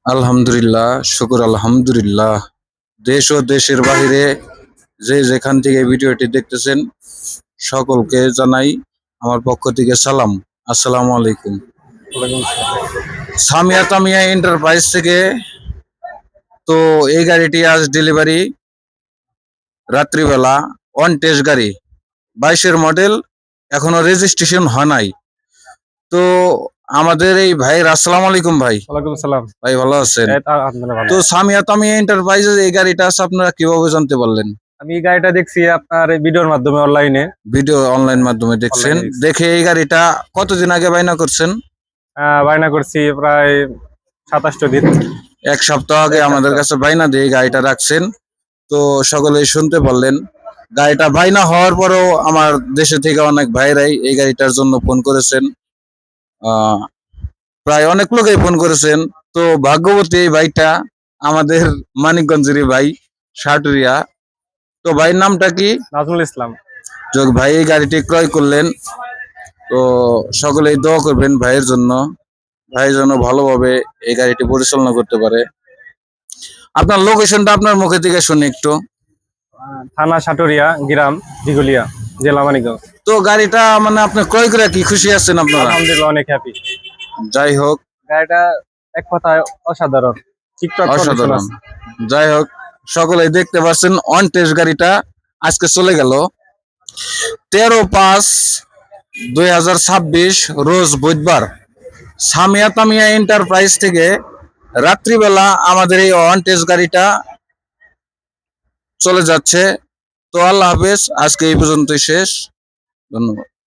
আলহামদুলিল্লাহ, শুকুর আলহামদুলিল্লাহ। দেশ ও দেশের বাহিরে যে যেখান থেকে ভিডিওটি দেখতেছেন সকলকে জানাই আমার পক্ষ থেকে সালাম। আসসালামু আলাইকুম। ওয়ালাইকুম আসসালাম। সামিয়া তামিয়া এন্টারপ্রাইজ থেকে তো এই গাড়িটি আজ ডেলিভারি রাত্রিবেলা অন টেস্ট গাড়ি 22-এর মডেল, এখনো রেজিস্ট্রেশন হয় নাই। তো আমাদের এই ভাই, আসসালামু আলাইকুম ভাই। ওয়ালাইকুম সালাম। ভাই ভালো আছেন? এই তো আলহামদুলিল্লাহ ভালো। তো সামিয়া তামিয়া এন্টারপ্রাইজের এই গাড়িটা আছে, আপনারা কিভাবে জানতে পারলেন? আমি এই গাড়িটা দেখছি আপনার এই ভিডিওর মাধ্যমে অনলাইনে। ভিডিও অনলাইন মাধ্যমে দেখছেন। অনলাইনে দেখছি। দেখে এই গাড়িটা কতদিন আগে বায়না করছেন? বায়না করছি প্রায় 27টা দিন। এক সপ্তাহ আগে এক আমাদের সপ্তাহ। কাছে বায়না দিয়ে গাড়িটা রাখছেন। তো সকলেই শুনতে পারলেন। গাড়িটা বায়না হওয়ার পরেও আমার দেশে থেকে অনেক ভাইরাই এই গাড়িটার জন্য ফোন করেছেন। আহ, প্রায় অনেক লোকই ফোন করেছেন। তো ভাগ্যবতী এই ভাইটা আমাদের মানিকগঞ্জেরই ভাই, সাটুরিয়া। তো ভাইয়ের নামটা কি? নাজমুল ইসলাম। যোগ ভাই এই গাড়িটি ক্রয় করলেন। তো সকলেই দোয়া করবেন ভাইয়ের জন্য, ভাই যেন ভালোভাবে এই গাড়িটি পরিচালনা করতে পারে। আপনার লোকেশনটা আপনার মুখে থেকে শুনি একটু। থানা সাটুরিয়া, গ্রাম দিঘলিয়া, জেলা মানিকগঞ্জ। তো গাড়িটা মানে আপনি ক্রয় করে কি খুশি আছেন আপনারা? আলহামদুলিল্লাহ অনেক হ্যাপি। যাই হোক, গাড়িটা এক কথায় অসাধারণ। টিকটক কন্ডিশন অসাধারণ। আছে। যাই হোক, সকলেই দেখতে পাচ্ছেন অন টেস্ট গাড়িটা আজকে চলে গেল 13/5/2026 রোজ বুধবার সামিয়া তামিয়া এন্টারপ্রাইজ থেকে রাত্রিবেলা আমাদের এই অন টেস্ট গাড়িটা চলে যাচ্ছে। তো আল্লাহ হাফেজ, আজকে এই পর্যন্তই শেষ। ধন্যবাদ।